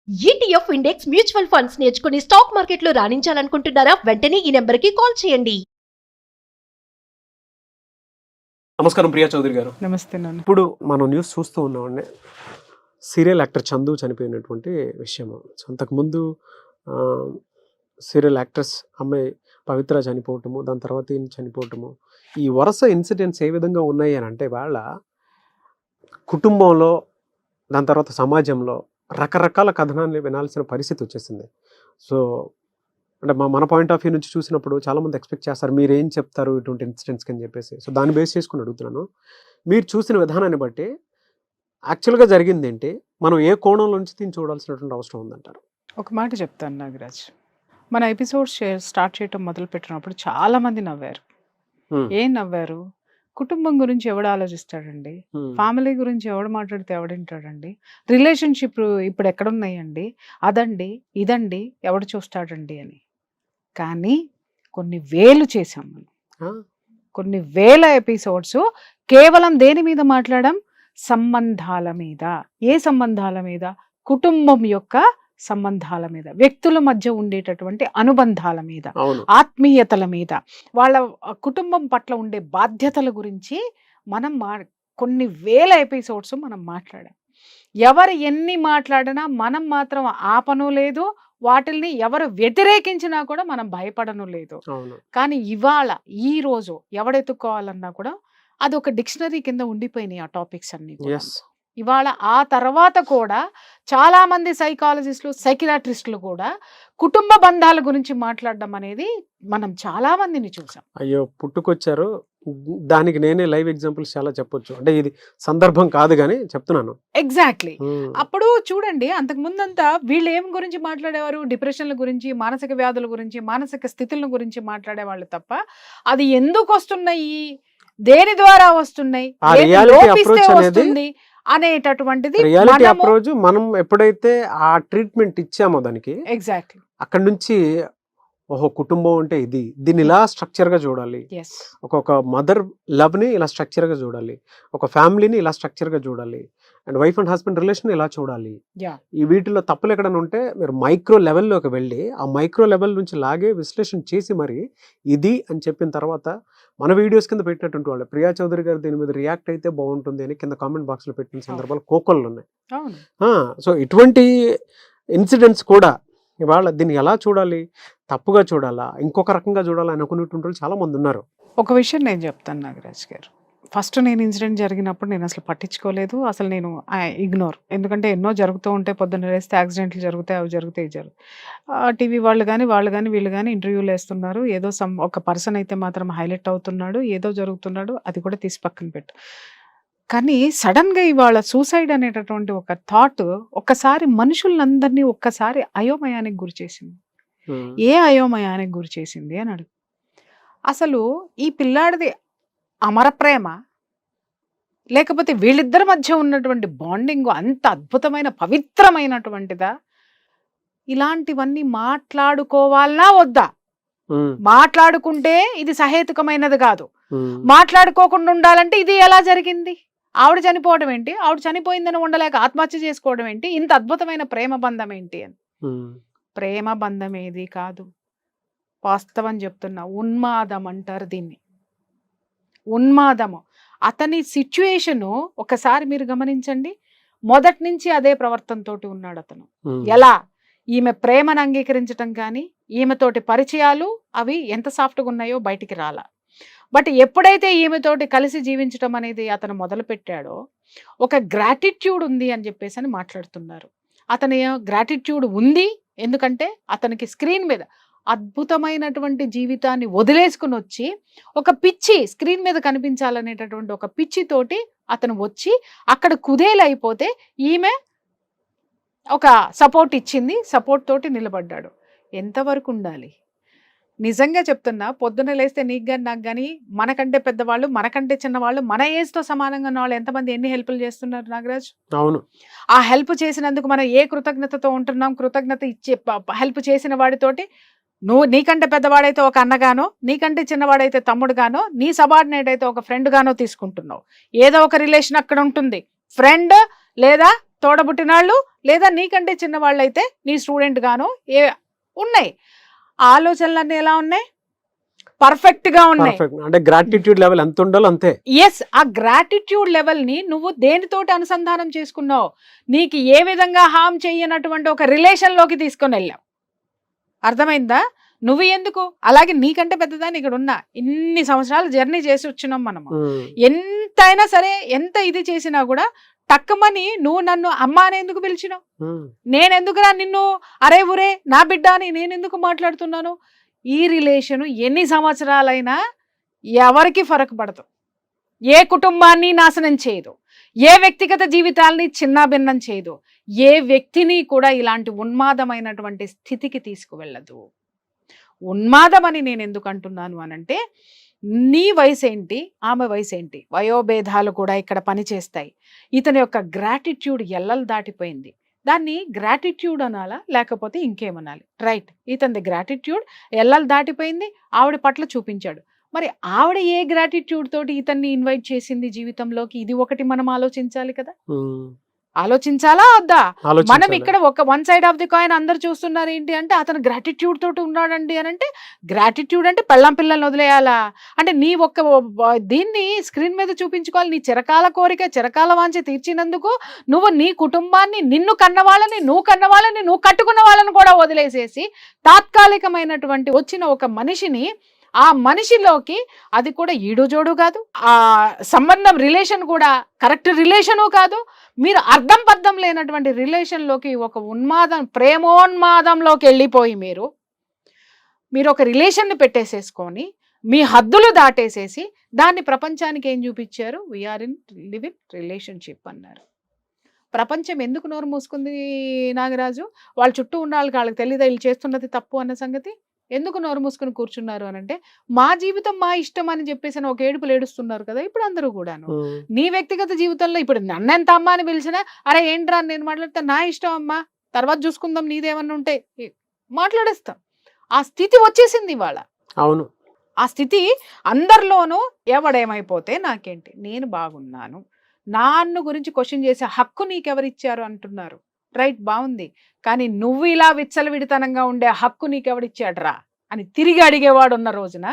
ETF index mutual funds నేర్చుకుని stock మార్కెట్లో రాణించాలనుకుంటున్నారా? వెంటనే ఈ నెంబర్కి కాల్ చేయండి. నమస్కారం ప్రియా చౌదరి గారు. నమస్తే నాన్న. ఇప్పుడు మనం న్యూస్ చూస్తూ ఉన్నామండి, సీరియల్ యాక్టర్ చందు చనిపోయినటువంటి విషయము. అంతకుముందు సీరియల్ యాక్ట్రెస్ అమ్మాయి పవిత్ర చనిపోవటము, దాని తర్వాత ఈయన చనిపోవటము, ఈ వరుస ఇన్సిడెంట్స్ ఏ విధంగా ఉన్నాయి అని అంటే వాళ్ళ కుటుంబంలో, దాని తర్వాత సమాజంలో రకరకాల కథనాన్ని వినాల్సిన పరిస్థితి వచ్చేసింది. సో అంటే మన పాయింట్ ఆఫ్ వ్యూ నుంచి చూసినప్పుడు చాలామంది ఎక్స్పెక్ట్ చేస్తారు మీరు ఏం చెప్తారు ఇటువంటి ఇన్సిడెంట్స్కి అని చెప్పేసి. సో దాన్ని బేస్ చేసుకుని అడుగుతున్నాను, మీరు చూసిన విధానాన్ని బట్టి యాక్చువల్గా జరిగింది ఏంటి, మనం ఏ కోణంలో నుంచి దీన్ని చూడాల్సినటువంటి అవసరం ఉందంటారు? ఒక మాట చెప్తాను నాగరాజ్, మన ఎపిసోడ్స్ స్టార్ట్ చేయటం మొదలు పెట్టినప్పుడు చాలామంది నవ్వారు. ఏం నవ్వారు? కుటుంబం గురించి ఎవడు ఆలోచిస్తాడండి, ఫ్యామిలీ గురించి ఎవడు మాట్లాడితే ఎవడింటాడండి, రిలేషన్షిప్ ఇప్పుడు ఎక్కడున్నాయండి, అదండి ఇదండి ఎవడు చూస్తాడండి అని. కానీ కొన్ని వేలు చేసాం మనం, కొన్ని వేల ఎపిసోడ్స్ కేవలం దేని మీద మాట్లాడడం? సంబంధాల మీద. ఏ సంబంధాల మీద? కుటుంబం యొక్క సంబంధాల మీద, వ్యక్తుల మధ్య ఉండేటటువంటి అనుబంధాల మీద, ఆత్మీయతల మీద, వాళ్ళ కుటుంబం పట్ల ఉండే బాధ్యతల గురించి మనం కొన్ని వేల ఎపిసోడ్స్ మనం మాట్లాడాం. ఎవరు ఎన్ని మాట్లాడినా మనం మాత్రం ఆపను లేదు, వాటిల్ని ఎవరు వ్యతిరేకించినా కూడా మనం భయపడను లేదు. కానీ ఇవాళ ఈ రోజు ఎవడెత్తుకోవాలన్నా కూడా అది ఒక డిక్షనరీ కింద ఉండిపోయినాయి ఆ టాపిక్స్ అన్ని. ఇవాళ ఆ తర్వాత కూడా చాలా మంది సైకాలజిస్టులు, సైకియాట్రిస్టులు కూడా కుటుంబ బంధాల గురించి మాట్లాడడం అనేది మనం చాలా మందిని చూసాం. అయ్యో పుట్టుకొచ్చారు, దానికి నేనే లైవ్ ఎగ్జాంపుల్స్ చాలా చెప్పొచ్చు, అంటే ఇది సందర్భం కాదు కానీ చెప్తున్నాను. ఎగ్జాక్ట్లీ. అప్పుడు చూడండి, అంతకు ముందంతా వీళ్ళు ఏం గురించి మాట్లాడేవారు? డిప్రెషన్ల గురించి, మానసిక వ్యాధుల గురించి, మానసిక స్థితుల గురించి మాట్లాడేవాళ్ళు తప్ప అది ఎందుకు వస్తున్నాయి, దేని ద్వారా వస్తున్నాయి, వస్తుంది అనేటటువంటిది రియాలిటీ అప్రోచ్. మనం ఎప్పుడైతే ఆ ట్రీట్మెంట్ ఇచ్చామో దానికి, ఎగ్జాక్ట్లీ అక్కడ నుంచి ఓహో కుటుంబం అంటే ఇది, దీన్ని ఇలా స్ట్రక్చర్ గా చూడాలి, ఒక మదర్ లవ్ ని ఇలా స్ట్రక్చర్ గా చూడాలి, ఒక ఫ్యామిలీని ఇలా స్ట్రక్చర్ గా చూడాలి, and wife and husband relation ఇలా చూడాలి. ఈ వీటిలో తప్పులు ఎక్కడైనా ఉంటే మీరు మైక్రో లెవెల్లోకి వెళ్ళి ఆ మైక్రో లెవెల్ నుంచి లాగే విశ్లేషణ చేసి మరి ఇది అని చెప్పిన తర్వాత మన వీడియోస్ కింద పెట్టినటువంటి వాళ్ళు ప్రియా చౌదరి గారు దీని మీద రియాక్ట్ అయితే బాగుంటుంది అని కింద కామెంట్ బాక్స్ లో పెట్టిన సందర్భాలు కోకొల్లు ఉన్నాయి. సో ఇటువంటి ఇన్సిడెంట్స్ కూడా ఇవాళ దీన్ని ఎలా చూడాలి, తప్పుగా చూడాలా, ఇంకొక రకంగా చూడాలా అనుకునేటువంటి వాళ్ళు చాలా మంది ఉన్నారు. ఒక విషయం నేను చెప్తాను నాగరాజ్ గారు, ఫస్ట్ నేను ఇన్సిడెంట్ జరిగినప్పుడు నేను అసలు పట్టించుకోలేదు, అసలు నేను ఇగ్నోర్. ఎందుకంటే ఎన్నో జరుగుతూ ఉంటాయి, పొద్దున్న లేస్తే యాక్సిడెంట్లు జరుగుతాయి, అవి జరుగుతాయి, టీవీ వాళ్ళు కానీ వీళ్ళు కానీ ఇంటర్వ్యూలు వేస్తున్నారు, ఏదో ఒక పర్సన్ అయితే మాత్రం హైలైట్ అవుతున్నాడు, ఏదో జరుగుతున్నాడు, అది కూడా తీసి పక్కన పెట్టు. కానీ సడన్గా ఇవాళ సూసైడ్ అనేటటువంటి ఒక థాట్ ఒక్కసారి మనుషులందరినీ ఒక్కసారి అయోమయానికి గురి చేసింది. ఏ అయోమయానికి గురి చేసింది అని అడుగు. అసలు ఈ పిల్లాడిది అమర ప్రేమ, లేకపోతే వీళ్ళిద్దరి మధ్య ఉన్నటువంటి బాండింగ్ అంత అద్భుతమైన పవిత్రమైనటువంటిదా? ఇలాంటివన్నీ మాట్లాడుకోవాలనా వద్దా? మాట్లాడుకుంటే ఇది సహేతుకమైనది కాదు, మాట్లాడుకోకుండా ఉండాలంటే ఇది ఎలా జరిగింది? ఆవిడ చనిపోవడం ఏంటి, ఆవిడ చనిపోయిందని ఉండలేక ఆత్మహత్య చేసుకోవడం ఏంటి, ఇంత అద్భుతమైన ప్రేమ బంధం ఏంటి అని. ప్రేమ బంధం ఏది కాదు, వాస్తవం చెప్తున్నా, ఉన్మాదం అంటారు దీన్ని, ఉన్మాదము. అతని సిచ్యుయేషను ఒకసారి మీరు గమనించండి, మొదటి నుంచి అదే ప్రవర్తనతోటి ఉన్నాడు అతను. ఎలా? ఈమె ప్రేమను అంగీకరించటం కానీ, ఈమెతోటి పరిచయాలు అవి ఎంత సాఫ్ట్గా ఉన్నాయో బయటికి రాలా. బట్ ఎప్పుడైతే ఈమెతోటి కలిసి జీవించటం అనేది అతను మొదలు పెట్టాడో, ఒక గ్రాటిట్యూడ్ ఉంది అని చెప్పేసి అని మాట్లాడుతున్నారు. అతని గ్రాటిట్యూడ్ ఉంది, ఎందుకంటే అతనికి స్క్రీన్ మీద అద్భుతమైనటువంటి జీవితాన్ని వదిలేసుకుని వచ్చి ఒక పిచ్చి స్క్రీన్ మీద కనిపించాలనేటటువంటి ఒక పిచ్చితోటి అతను వచ్చి అక్కడ కుదేలైపోతే ఈమె ఒక సపోర్ట్ ఇచ్చింది, సపోర్ట్ తోటి నిలబడ్డాడు. ఎంతవరకు ఉండాలి? నిజంగా చెప్తున్నా, పొద్దున్న లేస్తే నీకు కానీ నాకు కానీ మనకంటే పెద్దవాళ్ళు, మనకంటే చిన్నవాళ్ళు, మన ఏజ్తో సమానంగా ఉన్న వాళ్ళు ఎంతమంది ఎన్ని హెల్ప్లు చేస్తున్నారు నాగరాజ్? అవును. ఆ హెల్ప్ చేసినందుకు మనం ఏ కృతజ్ఞతతో ఉంటున్నాం? కృతజ్ఞత ఇచ్చే హెల్ప్ చేసిన వాడితోటి నీకంటే పెద్దవాడైతే ఒక అన్నగానో, నీకంటే చిన్నవాడైతే తమ్ముడుగానో, నీ సబార్డినేట్ అయితే ఒక ఫ్రెండ్ గానో తీసుకుంటున్నావు. ఏదో ఒక రిలేషన్ అక్కడ ఉంటుంది, ఫ్రెండ్ లేదా తోడబుట్టినాళ్ళు లేదా నీకంటే చిన్నవాళ్ళైతే నీ స్టూడెంట్ గానో ఉన్నాయి. ఆలోచనలన్నీ ఎలా ఉన్నాయి? పర్ఫెక్ట్ గా ఉన్నాయి. అంటే గ్రాటిట్యూడ్ లెవెల్ ఎంత ఉండాలో అంతే. ఎస్, ఆ గ్రాటిట్యూడ్ లెవెల్ ని నువ్వు దేనితోటి అనుసంధానం చేసుకున్నావు? నీకు ఏ విధంగా హామ్ చేయనటువంటి ఒక రిలేషన్ లోకి తీసుకొని వెళ్ళావు. అర్థమైందా? నువ్వు ఎందుకు అలాగే నీకంటే పెద్దదాన్ని ఇక్కడ ఉన్నా, ఇన్ని సంవత్సరాలు జర్నీ చేసి వచ్చినాం మనము. ఎంతైనా సరే, ఎంత ఇది చేసినా కూడా టక్కమని నువ్వు నన్ను అమ్మ అని ఎందుకు పిలిచినావు? నేనెందుకురా నిన్ను అరే ఊరే నా బిడ్డ అని నేనెందుకు మాట్లాడుతున్నాను? ఈ రిలేషన్ ఎన్ని సంవత్సరాలైనా ఎవరికి ఫరక్ పడదు, ఏ కుటుంబాన్ని నాశనం చేయదు, ఏ వ్యక్తిగత జీవితాల్ని చిన్నాభిన్నం చేయదు, ఏ వ్యక్తిని కూడా ఇలాంటి ఉన్మాదమైనటువంటి స్థితికి తీసుకువెళ్ళదు. ఉన్మాదం అని నేను ఎందుకు అంటున్నాను అనంటే, నీ వయసు ఏంటి, ఆమె వయసు ఏంటి, వయోభేదాలు కూడా ఇక్కడ పనిచేస్తాయి. ఇతని యొక్క గ్రాటిట్యూడ్ ఎల్లలు దాటిపోయింది. దాన్ని గ్రాటిట్యూడ్ అనాలా లేకపోతే ఇంకేమనాలి? రైట్, ఇతని గ్రాటిట్యూడ్ ఎల్లలు దాటిపోయింది, ఆవిడ పట్ల చూపించాడు. మరి ఆవిడ ఏ గ్రాటిట్యూడ్ తోటి ఇతన్ని ఇన్వైట్ చేసింది జీవితంలోకి? ఇది ఒకటి మనం ఆలోచించాలి కదా. ఆలోచించాలా వద్దా? మనం ఇక్కడ ఒక one side of the coin అందరు చూస్తున్నారు ఏంటి అంటే, అతను గ్రాటిట్యూడ్ తోటి ఉన్నాడండి అని అంటే, గ్రాటిట్యూడ్ అంటే పెళ్ళాం పిల్లల్ని వదిలేయాలా అంటే, నీ ఒక్క దీన్ని స్క్రీన్ మీద చూపించుకోవాలి. నీ చిరకాల కోరిక, చిరకాల వాంఛ తీర్చినందుకు నువ్వు నీ కుటుంబాన్ని, నిన్ను కన్నవాళ్ళని, నువ్వు కట్టుకున్న వాళ్ళని కూడా వదిలేసేసి తాత్కాలికమైనటువంటి వచ్చిన ఒక మనిషిని, ఆ మనిషిలోకి అది కూడా ఈడు జోడు కాదు, ఆ సంబంధం రిలేషన్ కూడా కరెక్ట్ రిలేషను కాదు, మీరు అర్థం పర్థం లేనటువంటి రిలేషన్లోకి, ఒక ప్రేమోన్మాదంలోకి వెళ్ళిపోయి మీరు ఒక రిలేషన్ని పెట్టేసేసుకొని మీ హద్దులు దాటేసేసి దాన్ని ప్రపంచానికి ఏం చూపించారు? We are in live in relationship అన్నారు. ప్రపంచం ఎందుకు నోరు మూసుకుంది నాగరాజు? వాళ్ళ చుట్టూ ఉన్న వాళ్ళకి తెలియదా వీళ్ళు చేస్తున్నది తప్పు అన్న సంగతి? ఎందుకు నోరు మూసుకుని కూర్చున్నారు అని అంటే, మా జీవితం మా ఇష్టం అని చెప్పేసి ఒక ఏడుపులు ఏడుస్తున్నారు కదా ఇప్పుడు అందరూ కూడాను. నీ వ్యక్తిగత జీవితంలో ఇప్పుడు నన్ను ఎంత అమ్మ అని పిలిచినా, అరే ఏంట్రా నేను మాట్లాడితే, నా ఇష్టం అమ్మా, తర్వాత చూసుకుందాం, నీదేమన్నా ఉంటే మాట్లాడేస్తాం. ఆ స్థితి వచ్చేసింది ఇవాళ. అవును, ఆ స్థితి అందరిలోనూ ఎవడేమైపోతే నాకేంటి, నేను బాగున్నాను, నాన్ను గురించి క్వశ్చన్ చేసే హక్కు నీకెవరిచ్చారు అంటున్నారు. రైట్, బాగుంది, కానీ నువ్వు ఇలా విచ్చలవిడితనంగా ఉండే హక్కు నీకెవడిచ్చాడ్రా అని తిరిగి అడిగేవాడు ఉన్న రోజున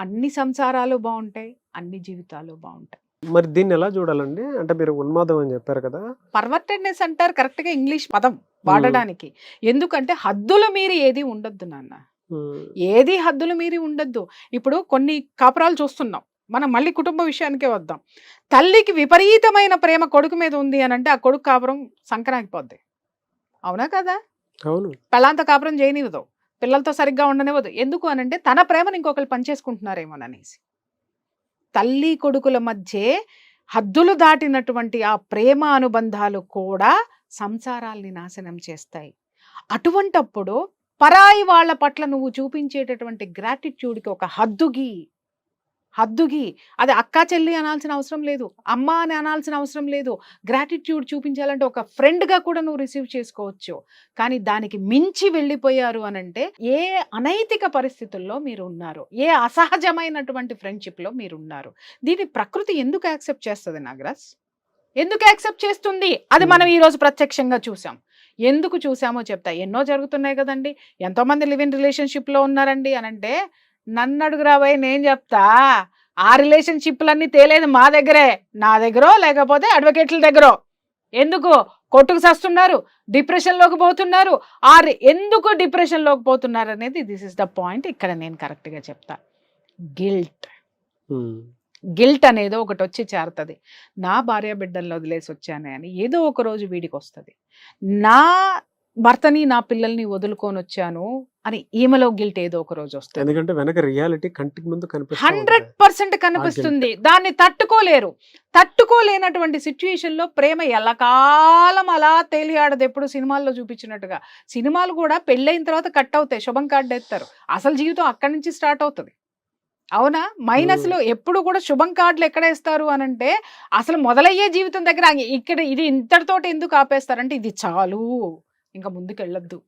అన్ని సంసారాలు బాగుంటాయి, అన్ని జీవితాలు బాగుంటాయి. మరి దీన్ని ఎలా చూడాలండి? అంటే మీరు ఉన్మాదం అని చెప్పారు కదా, పర్వర్టెడ్నెస్ అంటారు కరెక్ట్ గా ఇంగ్లీష్ పదం వాడడానికి. ఎందుకంటే హద్దులు మీరి ఏది ఉండొద్దు నాన్న, ఏది హద్దులు మీరి ఉండొద్దు. ఇప్పుడు కొన్ని కాపురాలు చూస్తున్నాం మనం, మళ్ళీ కుటుంబ విషయానికే వద్దాం. తల్లికి విపరీతమైన ప్రేమ కొడుకు మీద ఉంది అని అంటే, ఆ కొడుకు కాపురం సంకరాగిపోద్ది. అవునా కదా? అవును, పెళ్ళాంత కాపురం చేయనివ్వదు, పిల్లలతో సరిగ్గా ఉండనివ్వదు. ఎందుకు అనంటే తన ప్రేమను ఇంకొకరు పనిచేసుకుంటున్నారేమోననేసి. తల్లి కొడుకుల మధ్య హద్దులు దాటినటువంటి ఆ ప్రేమ అనుబంధాలు కూడా సంసారాల్ని నాశనం చేస్తాయి. అటువంటప్పుడు పరాయి వాళ్ళ పట్ల నువ్వు చూపించేటటువంటి గ్రాటిట్యూడ్కి ఒక హద్దుగి, అది అక్కా చెల్లి అనాల్సిన అవసరం లేదు, అమ్మ అని అనాల్సిన అవసరం లేదు. గ్రాటిట్యూడ్ చూపించాలంటే ఒక ఫ్రెండ్గా కూడా నువ్వు రిసీవ్ చేసుకోవచ్చు. కానీ దానికి మించి వెళ్ళిపోయారు అనంటే, ఏ అనైతిక పరిస్థితుల్లో మీరు ఉన్నారు, ఏ అసహజమైనటువంటి ఫ్రెండ్షిప్లో మీరు ఉన్నారు. దీన్ని ప్రకృతి ఎందుకు యాక్సెప్ట్ చేస్తుంది నాగరాజ్? ఎందుకు యాక్సెప్ట్ చేస్తుంది? అది మనం ఈరోజు ప్రత్యక్షంగా చూసాం. ఎందుకు చూసామో చెప్తా. ఎన్నో జరుగుతున్నాయి కదండి, ఎంతోమంది లివ్ ఇన్ రిలేషన్షిప్లో ఉన్నారండి అనంటే, నన్ను అడుగురాబోయ్ నేను చెప్తా. ఆ రిలేషన్షిప్లన్నీ తేలేదు మా దగ్గరే, నా దగ్గరో లేకపోతే అడ్వకేట్ల దగ్గరో. ఎందుకు కొట్టుకు సస్తున్నారు, డిప్రెషన్లోకి పోతున్నారు. ఎందుకు డిప్రెషన్లోకి పోతున్నారు అనేది దిస్ ఇస్ ద పాయింట్. ఇక్కడ నేను కరెక్ట్గా చెప్తా. గిల్ట్ అనేది ఒకటి వచ్చి చేరుతుంది. నా భార్య బిడ్డల్లో వదిలేసి వచ్చానే అని ఏదో ఒక రోజు వీడికి వస్తుంది. నా భర్తని, నా పిల్లల్ని వదులుకొని వచ్చాను అని ఈమెలో గిల్ట్ ఏదో ఒక రోజు వస్తుంది. ఎందుకంటే వెనక రియాలిటీ కంటికి ముందు 100% కనిపిస్తుంది. దాన్ని తట్టుకోలేనటువంటి సిచ్యుయేషన్ లో ప్రేమ ఎల్లకాలం అలా తేలియాడదు. ఎప్పుడు సినిమాల్లో చూపించినట్టుగా. సినిమాలు కూడా పెళ్ళైన తర్వాత కట్ అవుతాయి, శుభం కార్డు ఎత్తారు. అసలు జీవితం అక్కడి నుంచి స్టార్ట్ అవుతుంది. అవునా? మైనస్ లో ఎప్పుడు కూడా శుభం కార్డులు ఎక్కడ వేస్తారు అనంటే, అసలు మొదలయ్యే జీవితం దగ్గర ఇక్కడ ఇది ఇంతటితోటి ఎందుకు ఆపేస్తారంటే, ఇది చాలు, ఇంకా ముందుకు వెళ్ళొద్దు.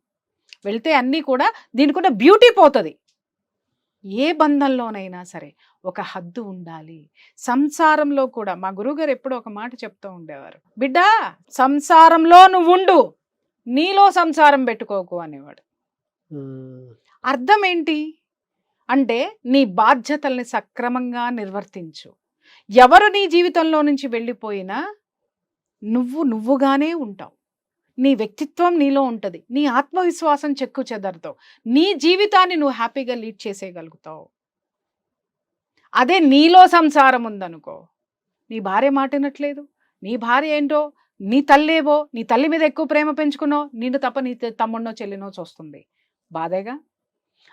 వెళ్తే అన్నీ కూడా దీనికి ఉన్న బ్యూటీ పోతుంది. ఏ బంధంలోనైనా సరే ఒక హద్దు ఉండాలి. సంసారంలో కూడా మా గురువుగారు ఎప్పుడూ ఒక మాట చెప్తూ ఉండేవారు, బిడ్డ సంసారంలో నువ్వు ఉండు, నీలో సంసారం పెట్టుకోకు అనేవాడు. అర్థం ఏంటి అంటే నీ బాధ్యతల్ని సక్రమంగా నిర్వర్తించు. ఎవరు నీ జీవితంలో నుంచి వెళ్ళిపోయినా నువ్వుగానే ఉంటావు. నీ వ్యక్తిత్వం నీలో ఉంటుంది, నీ ఆత్మవిశ్వాసం చెక్కు చెదరతావు, నీ జీవితాన్ని నువ్వు హ్యాపీగా లీడ్ చేసేయగలుగుతావు. అదే నీలో సంసారం ఉందనుకో, నీ భార్య మాటినట్లేదు, నీ భార్య ఏంటో, నీ తల్లేవో, నీ తల్లి మీద ఎక్కువ ప్రేమ పెంచుకున్నావు, నిన్ను తప్ప నీ తమ్ముడినో చెల్లినో చూస్తుంది, బాధేగా.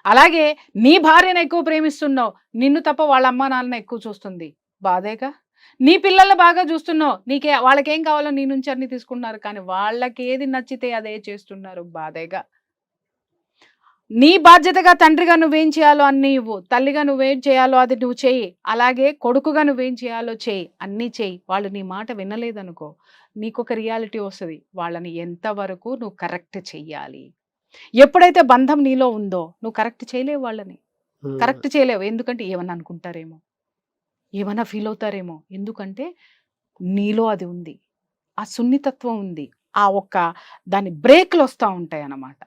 అలాగే నీ భార్యను ఎక్కువ ప్రేమిస్తున్నావు, నిన్ను తప్ప వాళ్ళ అమ్మ నాన్న ఎక్కువ చూస్తుంది, బాధేగా. నీ పిల్లల్ని బాగా చూస్తున్నావు, వాళ్ళకేం కావాలో నీ నుంచి అన్ని తీసుకున్నారు, కానీ వాళ్ళకి ఏది నచ్చితే అదే చేస్తున్నారు, బాధేగా. నీ బాధ్యతగా తండ్రిగా నువ్వేం చేయాలో అన్నీ ఇవ్వు, తల్లిగా నువ్వేం చేయాలో అది నువ్వు చెయ్యి, అలాగే కొడుకుగా నువ్వేం చేయాలో చెయ్యి, అన్నీ చెయ్యి. వాళ్ళు నీ మాట వినలేదనుకో, నీకొక రియాలిటీ వస్తుంది, వాళ్ళని ఎంతవరకు నువ్వు కరెక్ట్ చెయ్యాలి. ఎప్పుడైతే బంధం నీలో ఉందో నువ్వు కరెక్ట్ చేయలేవు, వాళ్ళని కరెక్ట్ చేయలేవు. ఎందుకంటే ఏమన్నా అనుకుంటారేమో, ఏమన్నా ఫీల్ అవుతారేమో, ఎందుకంటే నీలో అది ఉంది, ఆ సున్నితత్వం ఉంది, ఆ దాని బ్రేక్లు వస్తూ ఉంటాయి అన్నమాట.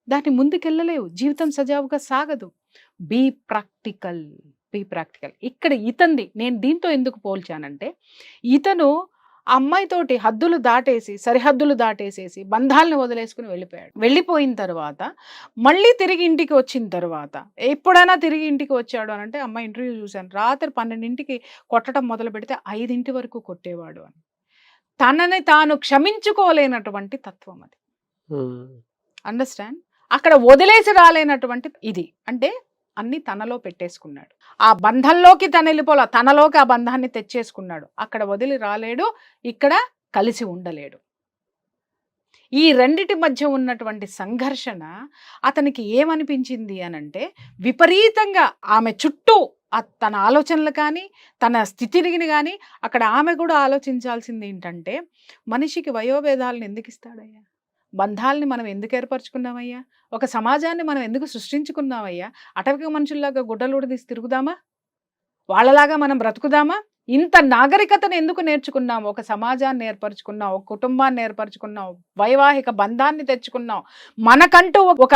దాన్ని ముందుకెళ్ళలేవు, జీవితం సజావుగా సాగదు. Be practical. ఇక్కడ ఇతంది నేను దీంతో ఎందుకు పోల్చానంటే, ఇతను అమ్మాయితోటి సరిహద్దులు దాటేసేసి బంధాలను వదిలేసుకుని వెళ్ళిపోయాడు. వెళ్ళిపోయిన తర్వాత మళ్ళీ తిరిగి ఇంటికి వచ్చిన తర్వాత, ఎప్పుడైనా తిరిగి ఇంటికి వచ్చాడు అని అంటే, అమ్మాయి ఇంటర్వ్యూ చూశాను, రాత్రి 12ంటికి కొట్టడం మొదలు పెడితే 5 వరకు కొట్టేవాడు అని. తనని తాను క్షమించుకోలేనటువంటి తత్వం అది. అండర్స్టాండ్? అక్కడ వదిలేసి రాలేనటువంటి ఇది అంటే అన్ని తనలో పెట్టేసుకున్నాడు. ఆ బంధంలోకి తను వెళ్ళిపోలా, తనలోకి ఆ బంధాన్ని తెచ్చేసుకున్నాడు. అక్కడ వదిలి రాలేడు, ఇక్కడ కలిసి ఉండలేడు. ఈ రెండిటి మధ్య ఉన్నటువంటి సంఘర్షణ అతనికి ఏమనిపించింది అనంటే, విపరీతంగా ఆమె చుట్టూ తన ఆలోచనలు కానీ తన స్థితిని కానీ, అక్కడ ఆమె కూడా ఆలోచించాల్సింది ఏంటంటే, మనిషికి వయోభేదాలను ఎందుకు ఇస్తాడయ్యా, బంధాలని మనం ఎందుకు ఏర్పరచుకున్నామయ్యా, ఒక సమాజాన్ని మనం ఎందుకు సృష్టించుకున్నామయ్యా, అటవిక మనుషుల్లాగా గుడ్డలూడ తీసి తిరుగుదామా, వాళ్ళలాగా మనం బ్రతుకుదామా, ఇంత నాగరికతను ఎందుకు నేర్చుకున్నాం, ఒక సమాజాన్ని ఏర్పరచుకున్నాం, ఒక కుటుంబాన్ని ఏర్పరచుకున్నాం, వైవాహిక బంధాన్ని తెచ్చుకున్నాం, మనకంటూ ఒక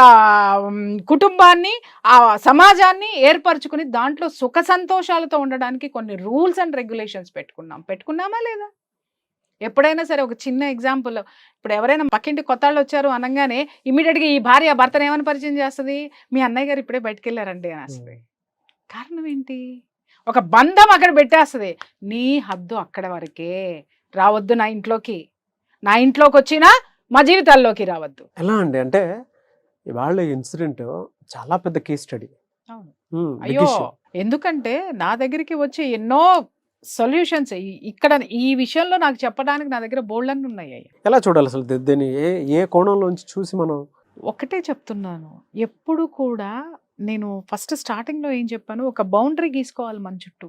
కుటుంబాన్ని ఆ సమాజాన్ని ఏర్పరచుకుని దాంట్లో సుఖ సంతోషాలతో ఉండడానికి కొన్ని రూల్స్ అండ్ రెగ్యులేషన్స్ పెట్టుకున్నామా లేదా? ఎప్పుడైనా సరే ఒక చిన్న ఎగ్జాంపుల్, ఇప్పుడు ఎవరైనా పక్కింటి కొత్త వాళ్ళు వచ్చారు అనగానే ఇమీడియట్గా ఈ భార్య భర్తను ఏమని పరిచయం చేస్తుంది, మీ అన్నయ్య గారు ఇప్పుడే బయటకు వెళ్ళారండి అని వస్తుంది. కారణం ఏంటి? ఒక బంధం అక్కడ పెట్టేస్తుంది, నీ హద్దు అక్కడ వరకే, రావద్దు నా ఇంట్లోకి వచ్చినా మా జీవితాల్లోకి రావద్దు. ఎలా అండి అంటే, ఇవాళ ఇన్సిడెంట్ చాలా పెద్ద కేస్ స్టడీ. అయ్యో, ఎందుకంటే నా దగ్గరికి వచ్చి ఎన్నో సొల్యూషన్స్ ఇక్కడ ఈ విషయంలో నాకు చెప్పడానికి నా దగ్గర బోల్డన్ని ఉన్నాయి. ఎలా చూడాలి అసలు దీన్ని, ఏ కోణంలోంచి చూసి మనం? ఒకటే చెప్తున్నాను, ఎప్పుడు కూడా నేను ఫస్ట్ స్టార్టింగ్లో ఏం చెప్పాను, ఒక బౌండరీ గీసుకోవాలి మన చుట్టూ,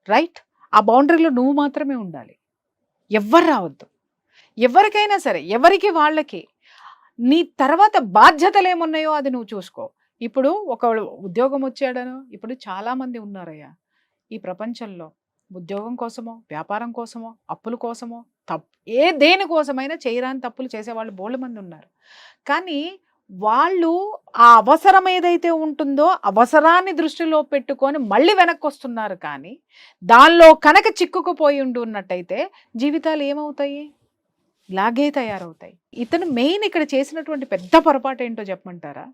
రైట్? ఆ బౌండరీలో నువ్వు మాత్రమే ఉండాలి, ఎవ్వరు రావద్దు. ఎవరికైనా సరే, ఎవరికి వాళ్ళకి నీ తర్వాత బాధ్యతలు ఏమున్నాయో అది నువ్వు చూసుకో. ఇప్పుడు ఒక ఉద్యోగం వచ్చాడనో, ఇప్పుడు చాలామంది ఉన్నారయ్యా ఈ ప్రపంచంలో, ఉద్యోగం కోసమో, వ్యాపారం కోసమో, అప్పుల కోసమో, దేనికోసమైనా చేయరాని తప్పులు చేసేవాళ్ళు బోల్డ్ మంది ఉన్నారు. కానీ వాళ్ళు ఆ అవసరం ఏదైతే ఉంటుందో అవసరాన్ని దృష్టిలో పెట్టుకొని మళ్ళీ వెనక్కి వస్తున్నారు. కానీ దానిలో కనుక చిక్కుకుపోయి ఉన్నట్టయితే జీవితాలు ఏమవుతాయి? ఇలాగే తయారవుతాయి. ఇతను మెయిన్ ఇక్కడ చేసినటువంటి పెద్ద పొరపాటు ఏంటో చెప్పమంటారా?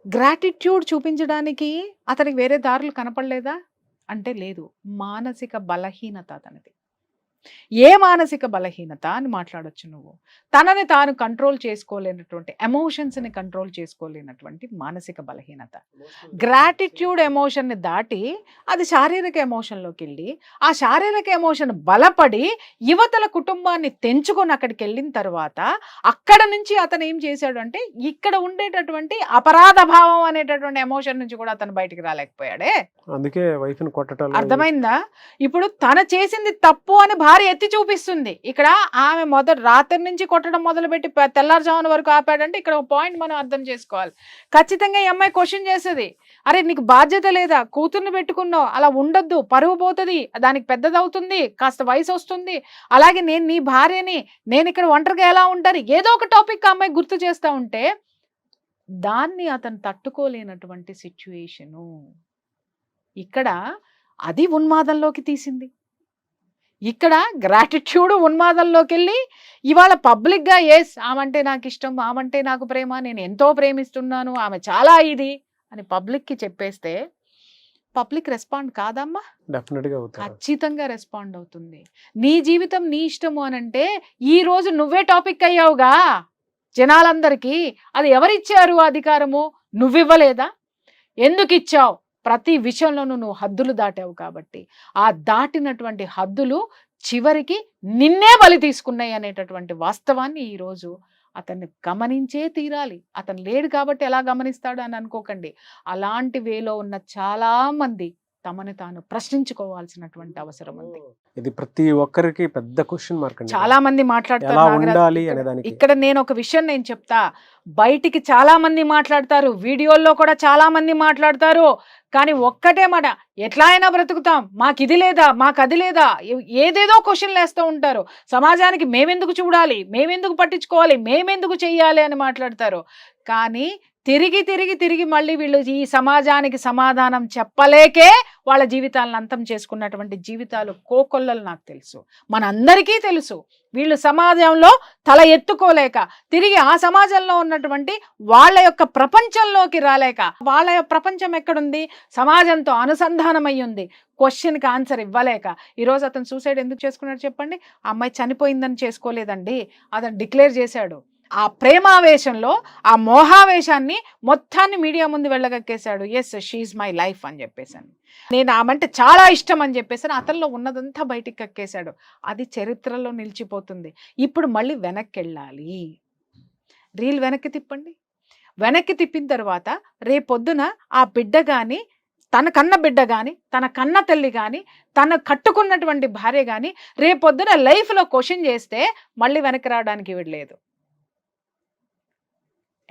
గ్రాటిట్యూడ్ చూపించడానికి అతనికి వేరే దారులు కనపడలేదా అంటే లేదు, మానసిక బలహీనత అతనిది. ఏ మానసిక బలహీనత అని మాట్లాడొచ్చు నువ్వు? తనని తాను కంట్రోల్ చేసుకోలేనటువంటి, ఎమోషన్స్ని కంట్రోల్ చేసుకోలేనటువంటి మానసిక బలహీనత. గ్రాటిట్యూడ్ ఎమోషన్ని దాటి అది శారీరక ఎమోషన్లోకి వెళ్ళి, ఆ శారీరక ఎమోషన్ బలపడి యువతల కుటుంబాన్ని తెంచుకొని అక్కడికి వెళ్ళిన తర్వాత అక్కడ నుంచి అతను ఏం చేశాడు అంటే, ఇక్కడ ఉండేటటువంటి అపరాధ భావం అనేటటువంటి ఎమోషన్ నుంచి కూడా అతను బయటికి రాలేకపోయాడే. అందుకే వైఫ్ని కొట్టడం. అర్థమైందా? ఇప్పుడు తన చేసింది తప్పు అని భార్య ఎత్తి చూపిస్తుంది. ఇక్కడ ఆమె రాత్రి నుంచి కొట్టడం మొదలుపెట్టి తెల్లారుజామున వరకు ఆపాడంటే ఇక్కడ ఒక పాయింట్ మనం అర్థం చేసుకోవాలి. ఖచ్చితంగా ఈ అమ్మాయి క్వశ్చన్ చేస్తుంది, అరే నీకు బాధ్యత లేదా, కూతుర్ని పెట్టుకున్నావు, అలా ఉండొద్దు, పరువు పోతుంది, దానికి పెద్దదవుతుంది, కాస్త వయసు వస్తుంది, అలాగే నేను నీ భార్యని, నేను ఇక్కడ ఒంటరిగా ఎలా ఉంటాను, ఏదో ఒక టాపిక్ ఆ అమ్మాయి గుర్తు చేస్తూ ఉంటే దాన్ని అతను తట్టుకోలేనటువంటి సిచ్యుయేషను. ఇక్కడ అది ఉన్మాదంలోకి తీసింది. ఇక్కడ గ్రాటిట్యూడ్ ఉన్మాదంలోకి వెళ్ళి ఇవాళ పబ్లిక్గా ఎస్ ఆమంటే నాకు ఇష్టం, ఆమంటే నాకు ప్రేమ, నేను ఎంతో ప్రేమిస్తున్నాను, ఆమె చాలా ఇది అని పబ్లిక్కి చెప్పేస్తే పబ్లిక్ రెస్పాండ్ కాదమ్మా? డెఫినెట్గా ఖచ్చితంగా రెస్పాండ్ అవుతుంది. నీ జీవితం నీ ఇష్టము అనంటే ఈ రోజు నువ్వే టాపిక్ అయ్యావుగా జనాలందరికీ. అది ఎవరిచ్చారు అధికారము? నువ్వివ్వలేదా? ఎందుకు ఇచ్చావు? ప్రతి విషయంలోనూ నువ్వు హద్దులు దాటావు కాబట్టి ఆ దాటినటువంటి హద్దులు చివరికి నిన్నే బలి తీసుకున్నాయి అనేటటువంటి వాస్తవాన్ని ఈరోజు అతన్ని గమనించే తీరాలి. అతను లేడు కాబట్టి ఎలా గమనిస్తాడు అని అనుకోకండి. అలాంటి వేలో ఉన్న చాలా మంది తమని తాను ప్రశ్నించుకోవాల్సినటువంటి అవసరం ఉంది. ఇది ప్రతి ఒక్కరికి పెద్ద క్వశ్చన్ మార్క్ అండి. చాలా మంది మాట్లాడతారు. ఇక్కడ నేను ఒక విషయం నేను చెప్తా, బయటికి చాలా మంది మాట్లాడతారు, వీడియోల్లో కూడా చాలా మంది మాట్లాడతారు, కానీ ఒక్కటే మాట, ఎట్లా అయినా బ్రతుకుతాం, మాకు ఇది లేదా, మాకు అది లేదా, ఏదేదో క్వశ్చన్లు వేస్తూ ఉంటారు. సమాజానికి మేమెందుకు చూడాలి, మేమెందుకు పట్టించుకోవాలి, మేమెందుకు చెయ్యాలి అని మాట్లాడతారు. కానీ తిరిగి తిరిగి తిరిగి మళ్ళీ వీళ్ళు ఈ సమాజానికి సమాధానం చెప్పలేకే వాళ్ళ జీవితాలను అంతం చేసుకున్నటువంటి జీవితాలు కోకొల్లలు నాకు తెలుసు, మనందరికీ తెలుసు. వీళ్ళు సమాజంలో తల ఎత్తుకోలేక తిరిగి ఆ సమాజంలో ఉన్నటువంటి వాళ్ళ యొక్క ప్రపంచంలోకి రాలేక, వాళ్ళ యొక్క ప్రపంచం ఎక్కడుంది? సమాజంతో అనుసంధానమై ఉంది. క్వశ్చన్కి ఆన్సర్ ఇవ్వలేక ఈరోజు అతను సూసైడ్ ఎందుకు చేసుకున్నాడు చెప్పండి? ఆ అమ్మాయి చనిపోయిందని చేసుకోలేదండి, అతను డిక్లేర్ చేశాడు. ఆ ప్రేమావేశంలో ఆ మోహావేశాన్ని మొత్తాన్ని మీడియా ముందు వెళ్ళగక్కేశాడు. ఎస్ షీఈ్ మై లైఫ్ అని చెప్పేసాను, నేను ఆమంటే చాలా ఇష్టం అని చెప్పేసాను. అతనిలో ఉన్నదంతా బయటికి కక్కేశాడు. అది చరిత్రలో నిలిచిపోతుంది. ఇప్పుడు మళ్ళీ వెనక్కి వెళ్ళాలి. రీల్ వెనక్కి తిప్పండి. వెనక్కి తిప్పిన తర్వాత రేపొద్దున ఆ బిడ్డ కానీ, తన కన్న బిడ్డ కానీ, తన కన్న తల్లి కానీ, తన కట్టుకున్నటువంటి భార్య కానీ రేపొద్దున లైఫ్లో క్వశ్చన్ చేస్తే మళ్ళీ వెనక్కి రావడానికి వీడలేదు.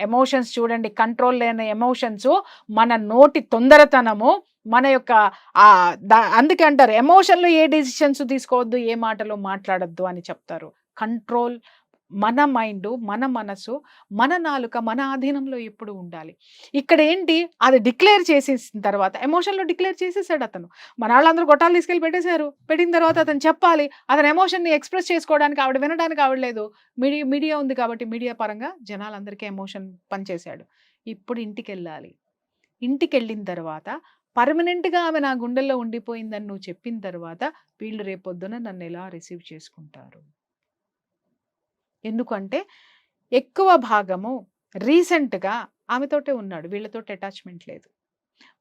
ఎమోషన్స్ చూడండి, కంట్రోల్ లేని ఎమోషన్స్, మన నోటి తొందరతనము, మన యొక్క అందుకే అంటారు ఎమోషన్లో ఏ డెసిషన్స్ తీసుకోవద్దు, ఏ మాటలు మాట్లాడద్దు అని చెప్తారు. కంట్రోల్, మన మైండ్, మన మనసు, మన నాలుక మన ఆధీనంలో ఎప్పుడు ఉండాలి. ఇక్కడ ఏంటి, అది డిక్లేర్ చేసేసిన తర్వాత ఎమోషన్లో డిక్లేర్ చేసేసాడు అతను. మన వాళ్ళందరూ గొట్టాలు తీసుకెళ్ళి పెట్టేశారు. పెట్టిన తర్వాత అతను చెప్పాలి, అతను ఎమోషన్ని ఎక్స్ప్రెస్ చేసుకోవడానికి ఆవిడ వినడానికి ఆవిడలేదు. మీడియా ఉంది కాబట్టి మీడియా పరంగా జనాలందరికీ ఎమోషన్ పనిచేశాడు. ఇప్పుడు ఇంటికి వెళ్ళాలి. ఇంటికి వెళ్ళిన తర్వాత పర్మనెంట్గా ఆమె నా గుండెల్లో ఉండిపోయిందని నువ్వు చెప్పిన తర్వాత వీళ్ళు రేపొద్దున నన్ను ఎలా రిసీవ్ చేసుకుంటారు? ఎందుకంటే ఎక్కువ భాగము రీసెంట్గా ఆమెతోటే ఉన్నాడు, వీళ్ళతో అటాచ్మెంట్ లేదు.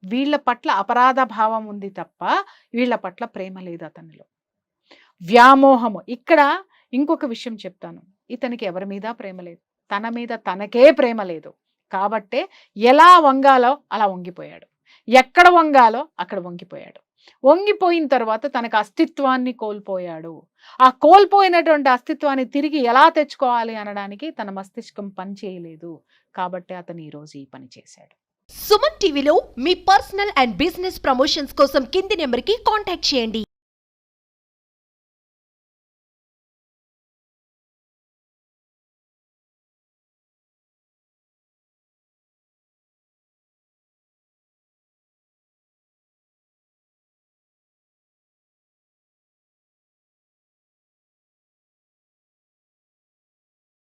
వీళ్ళ పట్ల అపరాధ భావం ఉంది తప్ప వీళ్ళ పట్ల ప్రేమ లేదు అతనిలో, వ్యామోహము. ఇక్కడ ఇంకొక విషయం చెప్తాను, ఇతనికి ఎవరి మీద ప్రేమ లేదు, తన మీద తనకే ప్రేమ లేదు. కాబట్టే ఎలా వంగాలో అలా వంగిపోయాడు, ఎక్కడ వంగాలో అక్కడ వంగిపోయాడు. వంగిపోయిన తర్వాత తనకు అస్తిత్వాన్ని కోల్పోయాడు. ఆ కోల్పోయినటువంటి అస్తిత్వాన్ని తిరిగి ఎలా తెచ్చుకోవాలి అనడానికి తన మస్తిష్కం పని చేయలేదు. కాబట్టి అతను ఈరోజు ఈ పని చేశాడు. సుమన్ టీవీలో మీ పర్సనల్ అండ్ బిజినెస్ ప్రమోషన్స్ కోసం కింది నెంబర్కి కాంటాక్ట్ చేయండి.